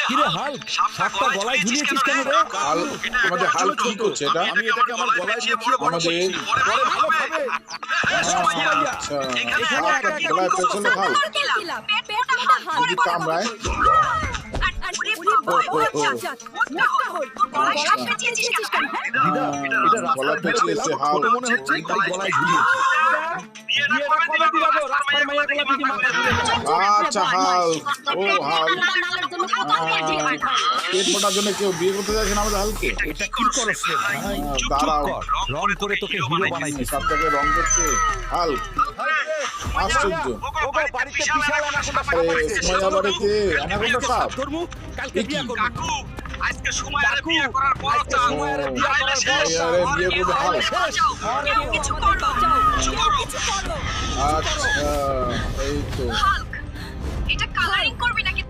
কিরে হাল্ক, সাপটা গলায় ঝুলিয়েছিস কেন রে? আমাদের হাল্ক কি করছে এটা? আমি এটাকে আমার গলায় ঝুলিয়ে আমাদের পরে ভালো খাবে। আচ্ছা, হাল্ক গলায় পেছনে হাল্ক যদি কামড়ায় গলা পেঁচিয়েছে হাল্ক। মনে হচ্ছে তাই গলায় ঝুলিয়েছে। আচ্ছা হাল্ক, ও হাল্ক পেট মোটার জন্য কেউ বিয়ে করতে যাচ্ছে না আমাদের হাল্ককে? এটা কি করছ রে ভাই? দাঁড়াও, রং করে তোকে হিরো বানাইছিস। সাপটাকে রং করছে হাল্ক, আশ্চর্য। বাড়িতে বিশাল অ্যানাকোন্ডা সাপ আছে। সোমাইয়া বাড়িতে অ্যানাকোন্ডা সাপ? ধর্মু, কালকে বিয়ে করব। আজকে সময়ের বিয়ে করার বড় চাল। সময়ের বিয়ে করার শেষ। সোমাইয়ারে বিয়ে করবে হাল্ক? কেউ কিছু করো, কিছু করো। আচ্ছা, এই তো এটা কালারিং করবি নাকি